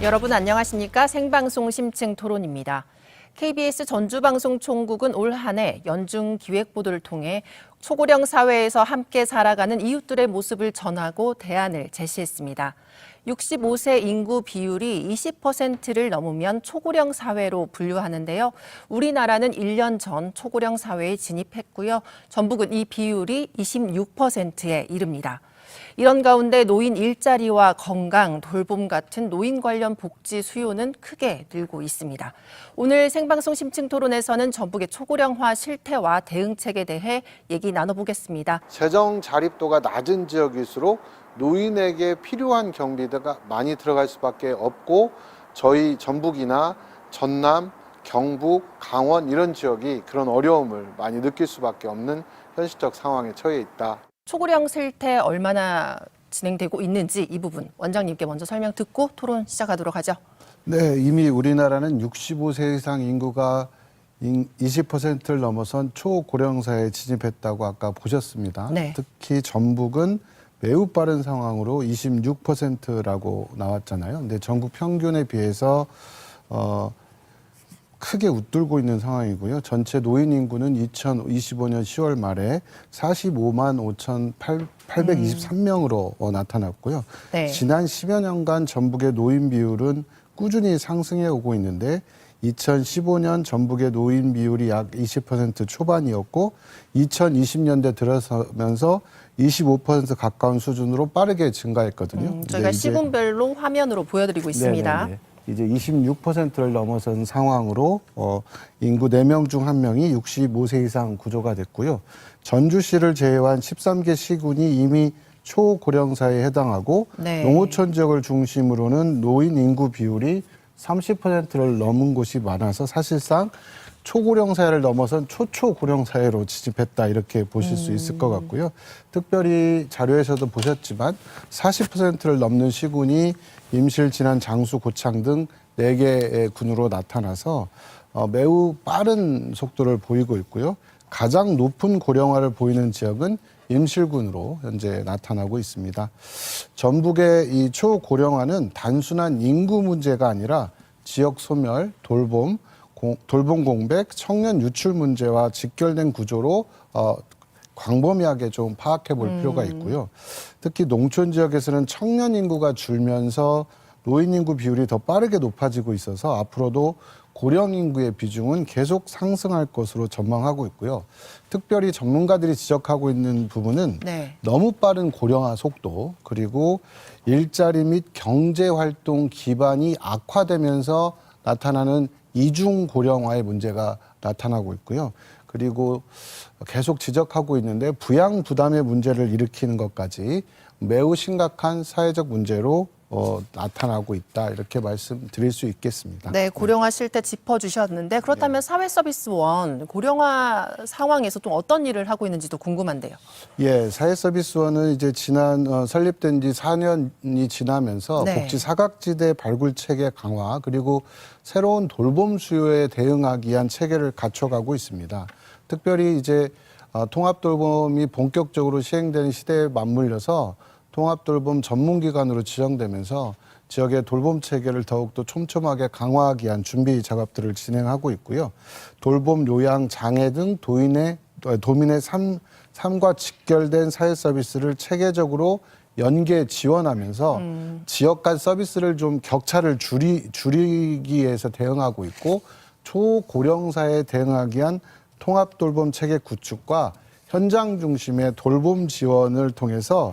여러분 안녕하십니까? 생방송 심층 토론입니다. KBS 전주방송총국은 올 한 해 연중 기획보도를 통해 초고령 사회에서 함께 살아가는 이웃들의 모습을 전하고 대안을 제시했습니다. 65세 인구 비율이 20%를 넘으면 초고령 사회로 분류하는데요. 우리나라는 1년 전 초고령 사회에 진입했고요. 전북은 이 비율이 26%에 이릅니다. 이런 가운데 노인 일자리와 건강, 돌봄 같은 노인 관련 복지 수요는 크게 늘고 있습니다. 오늘 생방송 심층 토론에서는 전북의 초고령화 실태와 대응책에 대해 얘기 나눠보겠습니다. 재정 자립도가 낮은 지역일수록 노인에게 필요한 경비가 많이 들어갈 수밖에 없고 저희 전북이나 전남, 경북, 강원 이런 지역이 그런 어려움을 많이 느낄 수밖에 없는 현실적 상황에 처해 있다. 초고령 실태 얼마나 진행되고 있는지 이 부분 원장님께 먼저 설명 듣고 토론 시작하도록 하죠. 네, 이미 우리나라는 65세 이상 인구가 20%를 넘어선 초고령사에 진입했다고 아까 보셨습니다. 네. 특히 전북은 매우 빠른 상황으로 26%라고 나왔잖아요. 근데 전국 평균에 비해서 크게 웃돌고 있는 상황이고요. 전체 노인 인구는 2025년 10월 말에 45만 5,823명으로 나타났고요. 네. 지난 10여 년간 전북의 노인 비율은 꾸준히 상승해 오고 있는데 2015년 전북의 노인 비율이 약 20% 초반이었고 2020년대 들어서면서 25% 가까운 수준으로 빠르게 증가했거든요. 저희가 시군별로 화면으로 보여드리고 있습니다. 네네네. 이제 26%를 넘어선 상황으로 인구 4명 중 1명이 65세 이상 구조가 됐고요. 전주시를 제외한 13개 시군이 이미 초고령사에 해당하고 네. 농어촌 지역을 중심으로는 노인 인구 비율이 30%를 넘은 곳이 많아서 사실상 초고령 사회를 넘어선 초초고령 사회로 진입했다 이렇게 보실 수 있을 것 같고요. 특별히 자료에서도 보셨지만 40%를 넘는 시군이 임실, 진안, 장수, 고창 등 4개의 군으로 나타나서 매우 빠른 속도를 보이고 있고요. 가장 높은 고령화를 보이는 지역은 임실군으로 현재 나타나고 있습니다. 전북의 이 초고령화는 단순한 인구 문제가 아니라 지역 소멸, 돌봄 공백, 청년 유출 문제와 직결된 구조로 광범위하게 좀 파악해 볼 필요가 있고요. 특히 농촌 지역에서는 청년 인구가 줄면서 노인 인구 비율이 더 빠르게 높아지고 있어서 앞으로도 고령 인구의 비중은 계속 상승할 것으로 전망하고 있고요. 특별히 전문가들이 지적하고 있는 부분은 네. 너무 빠른 고령화 속도 그리고 일자리 및 경제활동 기반이 악화되면서 나타나는 이중 고령화의 문제가 나타나고 있고요. 그리고 계속 지적하고 있는데 부양 부담의 문제를 일으키는 것까지 매우 심각한 사회적 문제로 나타나고 있다 이렇게 말씀드릴 수 있겠습니다. 네, 고령화 실태 짚어주셨는데 그렇다면 사회서비스원 고령화 상황에서 또 어떤 일을 하고 있는지도 궁금한데요. 예, 사회서비스원은 이제 지난 설립된 지 4년이 지나면서 네. 복지 사각지대 발굴 체계 강화 그리고 새로운 돌봄 수요에 대응하기 위한 체계를 갖춰가고 있습니다. 특별히 이제 통합돌봄이 본격적으로 시행되는 시대에 맞물려서 통합돌봄 전문기관으로 지정되면서 지역의 돌봄 체계를 더욱더 촘촘하게 강화하기 위한 준비 작업들을 진행하고 있고요. 돌봄, 요양, 장애 등 도민의 삶과 직결된 사회 서비스를 체계적으로 연계 지원하면서 지역 간 서비스를 좀 격차를 줄이기 위해서 대응하고 있고 초고령사에 대응하기 위한 통합돌봄 체계 구축과 현장 중심의 돌봄 지원을 통해서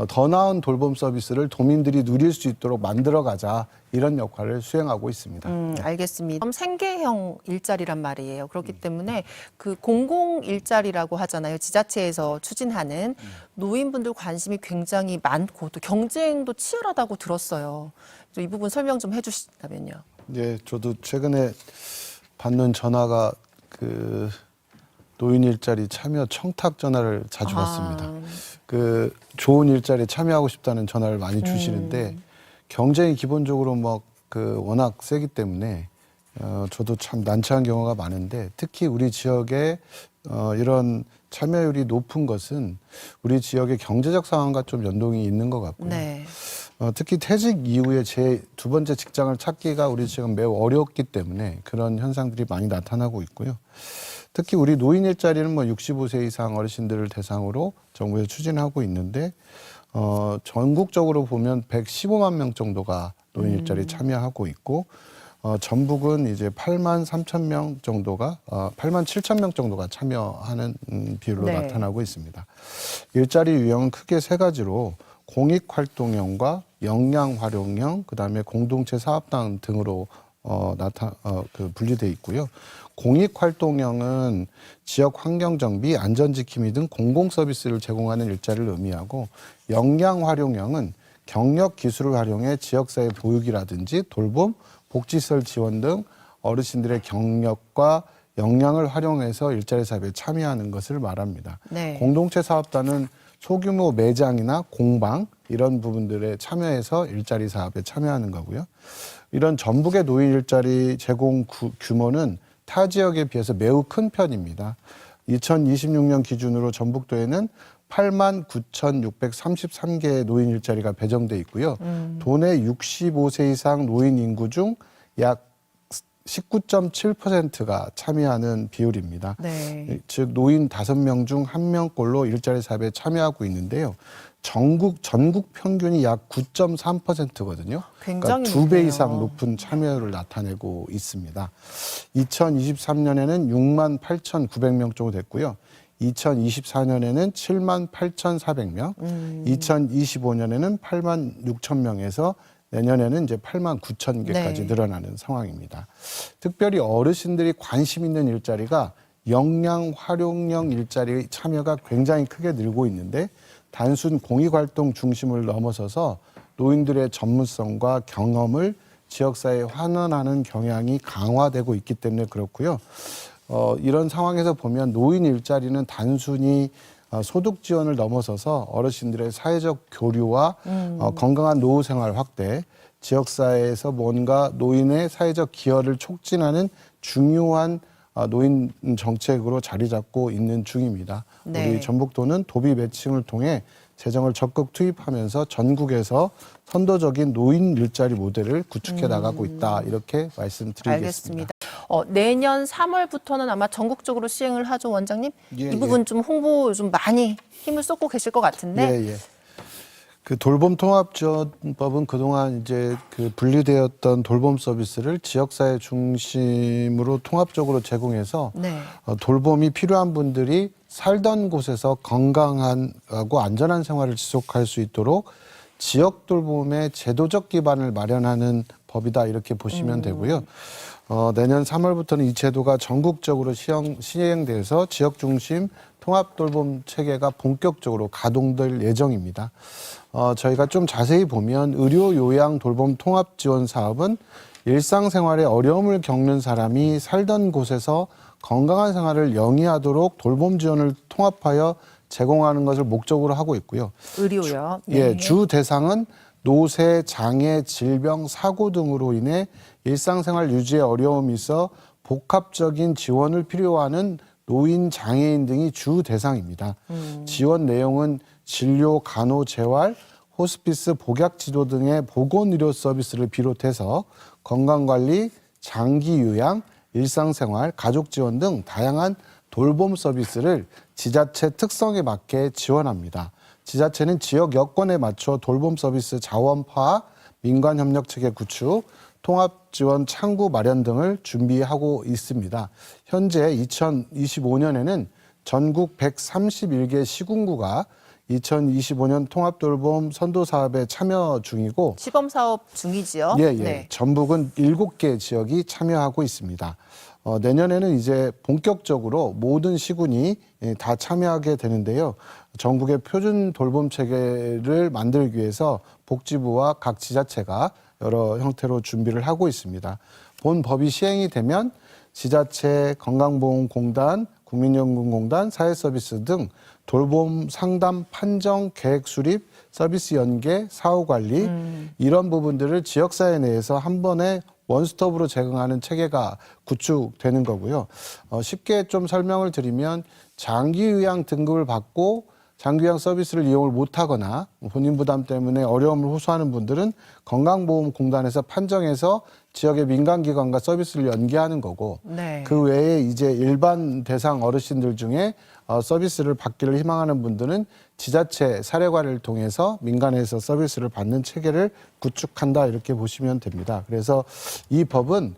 더 나은 돌봄 서비스를 도민들이 누릴 수 있도록 만들어가자 이런 역할을 수행하고 있습니다. 알겠습니다. 생계형 일자리란 말이에요. 그렇기 때문에 그 공공 일자리라고 하잖아요. 지자체에서 추진하는 노인분들 관심이 굉장히 많고 또 경쟁도 치열하다고 들었어요. 이 부분 설명 좀 해주신다면요. 예, 저도 최근에 받는 전화가 그 노인 일자리 참여 청탁 전화를 자주 받습니다. 그 좋은 일자리에 참여하고 싶다는 전화를 많이 주시는데 경쟁이 기본적으로 워낙 세기 때문에 저도 참 난처한 경우가 많은데 특히 우리 지역에 이런 참여율이 높은 것은 우리 지역의 경제적 상황과 좀 연동이 있는 것 같고요. 네. 특히 퇴직 이후에 제 두 번째 직장을 찾기가 우리 지금 매우 어렵기 때문에 그런 현상들이 많이 나타나고 있고요. 특히 우리 노인 일자리는 뭐 65세 이상 어르신들을 대상으로 정부에서 추진하고 있는데 전국적으로 보면 115만 명 정도가 노인 일자리에 참여하고 있고 전북은 이제 8만 3천 명 정도가 8만 7천 명 정도가 참여하는 비율로 네. 나타나고 있습니다. 일자리 유형은 크게 세 가지로 공익활동형과 역량활용형, 그다음에 공동체 사업당 등으로 분리돼 있고요. 공익활동형은 지역 환경정비, 안전지킴이 등 공공서비스를 제공하는 일자리를 의미하고, 역량활용형은 경력 기술을 활용해 지역사회 보육이라든지 돌봄, 복지시설 지원 등 어르신들의 경력과 역량을 활용해서 일자리 사업에 참여하는 것을 말합니다. 네. 공동체 사업단은 소규모 매장이나 공방 이런 부분들에 참여해서 일자리 사업에 참여하는 거고요. 이런 전북의 노인 일자리 제공 규모는 타 지역에 비해서 매우 큰 편입니다. 2026년 기준으로 전북도에는 8만 9,633개의 노인 일자리가 배정돼 있고요. 도내 65세 이상 노인 인구 중 약 19.7%가 참여하는 비율입니다. 네. 즉 노인 5명 중 1명꼴로 일자리 사업에 참여하고 있는데요. 전국 평균이 약 9.3%거든요. 굉장히 그러니까 2배 높네요. 이상 높은 참여율을 나타내고 있습니다. 2023년에는 6만 8,900명 정도 됐고요. 2024년에는 7만 8,400명, 2025년에는 8만 6천 명에서 내년에는 이제 8만 9천 개까지 네. 늘어나는 상황입니다. 특별히 어르신들이 관심 있는 일자리가 역량 활용형 일자리 참여가 굉장히 크게 늘고 있는데, 단순 공익활동 중심을 넘어서서 노인들의 전문성과 경험을 지역사회에 환원하는 경향이 강화되고 있기 때문에 그렇고요. 이런 상황에서 보면 노인 일자리는 단순히 소득 지원을 넘어서서 어르신들의 사회적 교류와 건강한 노후 생활 확대, 지역사회에서 뭔가 노인의 사회적 기여를 촉진하는 중요한 노인 정책으로 자리 잡고 있는 중입니다. 네. 우리 전북도는 도비 매칭을 통해 재정을 적극 투입하면서 전국에서 선도적인 노인 일자리 모델을 구축해 나가고 있다, 이렇게 말씀드리겠습니다. 알겠습니다. 내년 3월부터는 아마 전국적으로 시행을 하죠, 원장님? 예, 이 부분 좀 홍보 좀 많이 힘을 쏟고 계실 것 같은데. 예. 그 돌봄 통합지원법은 그동안 이제 그 분리되었던 돌봄 서비스를 지역사회 중심으로 통합적으로 제공해서 네. 돌봄이 필요한 분들이 살던 곳에서 건강하고 안전한 생활을 지속할 수 있도록 지역 돌봄의 제도적 기반을 마련하는 법이다, 이렇게 보시면 되고요. 내년 3월부터는 이 제도가 전국적으로 시행돼서 지역 중심 통합 돌봄 체계가 본격적으로 가동될 예정입니다. 저희가 좀 자세히 보면 의료 요양 돌봄 통합 지원 사업은 일상생활에 어려움을 겪는 사람이 살던 곳에서 건강한 생활을 영위하도록 돌봄 지원을 통합하여 제공하는 것을 목적으로 하고 있고요. 의료요. 네. 예, 주 대상은 노쇠, 장애, 질병, 사고 등으로 인해 일상생활 유지에 어려움이 있어 복합적인 지원을 필요하는 노인, 장애인 등이 주 대상입니다. 지원 내용은 진료, 간호, 재활, 호스피스, 복약 지도 등의 보건의료 서비스를 비롯해서 건강관리, 장기 요양, 일상생활, 가족 지원 등 다양한 돌봄 서비스를 지자체 특성에 맞게 지원합니다. 지자체는 지역 여건에 맞춰 돌봄 서비스 자원 파악, 민관 협력 체계 구축, 통합 지원 창구 마련 등을 준비하고 있습니다. 현재 2025년에는 전국 131개 시군구가 2025년 통합 돌봄 선도 사업에 참여 중이고, 시범 사업 중이지요. 예. 네. 전북은 7개 지역이 참여하고 있습니다. 내년에는 이제 본격적으로 모든 시군이 다 참여하게 되는데요. 전국의 표준 돌봄 체계를 만들기 위해서 복지부와 각 지자체가 여러 형태로 준비를 하고 있습니다. 본 법이 시행이 되면 지자체, 건강보험공단, 국민연금공단, 사회서비스 등 돌봄 상담, 판정, 계획 수립, 서비스 연계, 사후 관리 이런 부분들을 지역사회 내에서 한 번에 원스톱으로 제공하는 체계가 구축되는 거고요. 쉽게 좀 설명을 드리면 장기 요양 등급을 받고 장기요양 서비스를 이용을 못하거나 본인 부담 때문에 어려움을 호소하는 분들은 건강보험공단에서 판정해서 지역의 민간기관과 서비스를 연계하는 거고 네. 그 외에 이제 일반 대상 어르신들 중에 서비스를 받기를 희망하는 분들은 지자체 사례관을 통해서 민간에서 서비스를 받는 체계를 구축한다 이렇게 보시면 됩니다. 그래서 이 법은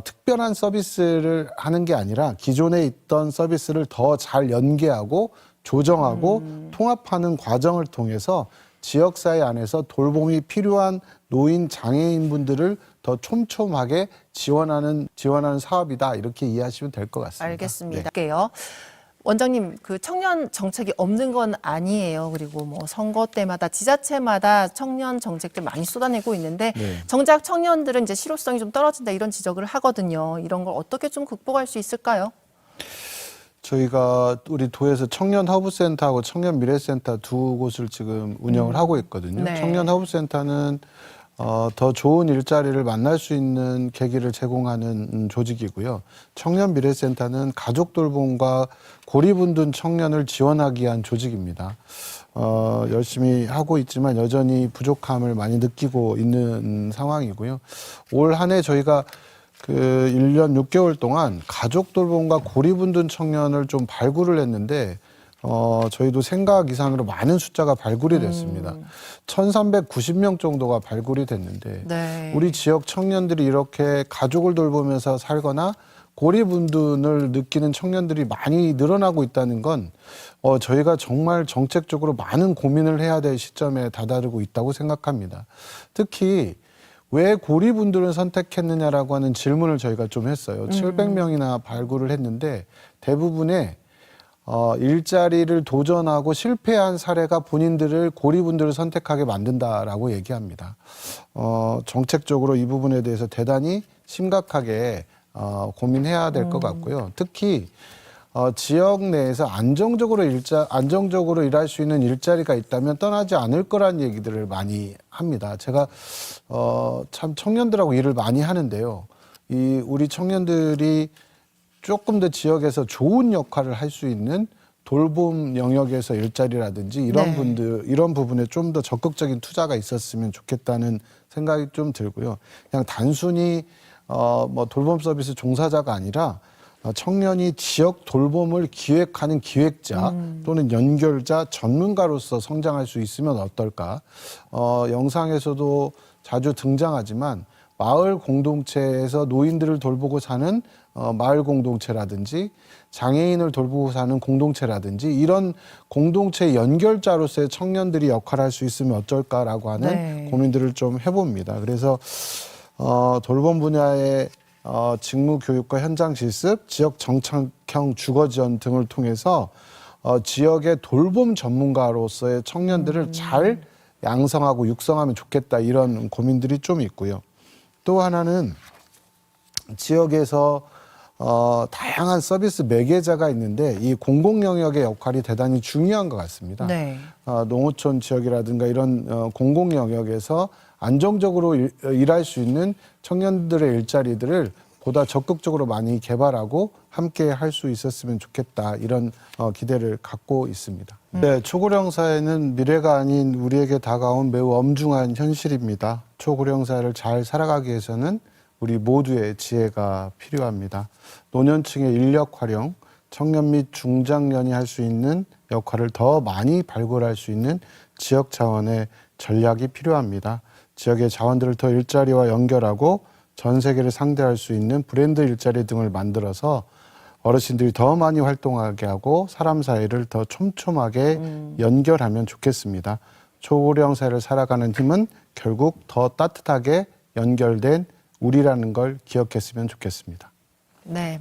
특별한 서비스를 하는 게 아니라 기존에 있던 서비스를 더 잘 연계하고 조정하고 통합하는 과정을 통해서 지역사회 안에서 돌봄이 필요한 노인 장애인분들을 더 촘촘하게 지원하는 사업이다 이렇게 이해하시면 될 것 같습니다. 알겠습니다. 네. 할게요. 원장님, 그 청년 정책이 없는 건 아니에요. 그리고 뭐 선거 때마다 지자체마다 청년 정책들 많이 쏟아내고 있는데 네. 정작 청년들은 이제 실효성이 좀 떨어진다 이런 지적을 하거든요. 이런 걸 어떻게 좀 극복할 수 있을까요? 저희가 우리 도에서 청년 허브센터하고 청년 미래센터 두 곳을 지금 운영을 하고 있거든요. 네. 청년 허브센터는 더 좋은 일자리를 만날 수 있는 계기를 제공하는 조직이고요. 청년 미래센터는 가족 돌봄과 고립운둔 청년을 지원하기 위한 조직입니다. 열심히 하고 있지만 여전히 부족함을 많이 느끼고 있는 상황이고요. 올 한 해 저희가 그 1년 6개월 동안 가족 돌봄과 고립운둔 청년을 좀 발굴을 했는데 저희도 생각 이상으로 많은 숫자가 발굴이 됐습니다. 1,390명 정도가 발굴이 됐는데 네. 우리 지역 청년들이 이렇게 가족을 돌보면서 살거나 고립운둔을 느끼는 청년들이 많이 늘어나고 있다는 건 저희가 정말 정책적으로 많은 고민을 해야 될 시점에 다다르고 있다고 생각합니다. 특히 왜 고립운둔을 선택했느냐라고 하는 질문을 저희가 좀 했어요. 700명이나 발굴을 했는데 대부분의 일자리를 도전하고 실패한 사례가 본인들을 고립운둔을 선택하게 만든다라고 얘기합니다. 정책적으로 이 부분에 대해서 대단히 심각하게 고민해야 될 것 같고요. 특히 지역 내에서 안정적으로 일할 수 있는 일자리가 있다면 떠나지 않을 거란 얘기들을 많이 합니다. 제가 참 청년들하고 일을 많이 하는데요. 우리 청년들이 조금 더 지역에서 좋은 역할을 할 수 있는 돌봄 영역에서 일자리라든지 이런 네. 이런 부분에 좀 더 적극적인 투자가 있었으면 좋겠다는 생각이 좀 들고요. 그냥 단순히 뭐 돌봄 서비스 종사자가 아니라 청년이 지역 돌봄을 기획하는 기획자 또는 연결자, 전문가로서 성장할 수 있으면 어떨까? 영상에서도 자주 등장하지만 마을 공동체에서 노인들을 돌보고 사는 마을 공동체라든지 장애인을 돌보고 사는 공동체라든지 이런 공동체 연결자로서의 청년들이 역할할 수 있으면 어쩔까라고 하는 네. 고민들을 좀 해봅니다. 그래서 돌봄 분야의 직무 교육과 현장 실습, 지역 정착형 주거 지원 등을 통해서 지역의 돌봄 전문가로서의 청년들을 잘 양성하고 육성하면 좋겠다 이런 고민들이 좀 있고요. 또 하나는 지역에서 다양한 서비스 매개자가 있는데 이 공공 영역의 역할이 대단히 중요한 것 같습니다. 네. 농어촌 지역이라든가 이런 공공 영역에서 안정적으로 일할 수 있는 청년들의 일자리들을 보다 적극적으로 많이 개발하고 함께 할 수 있었으면 좋겠다 이런 기대를 갖고 있습니다. 네, 초고령 사회는 미래가 아닌 우리에게 다가온 매우 엄중한 현실입니다. 초고령 사회를 잘 살아가기 위해서는 우리 모두의 지혜가 필요합니다. 노년층의 인력 활용, 청년 및 중장년이 할 수 있는 역할을 더 많이 발굴할 수 있는 지역 자원의 전략이 필요합니다. 지역의 자원들을 더 일자리와 연결하고 전 세계를 상대할 수 있는 브랜드 일자리 등을 만들어서 어르신들이 더 많이 활동하게 하고 사람 사이를 더 촘촘하게 연결하면 좋겠습니다. 초고령 사회를 살아가는 힘은 결국 더 따뜻하게 연결된 우리라는 걸 기억했으면 좋겠습니다. 네.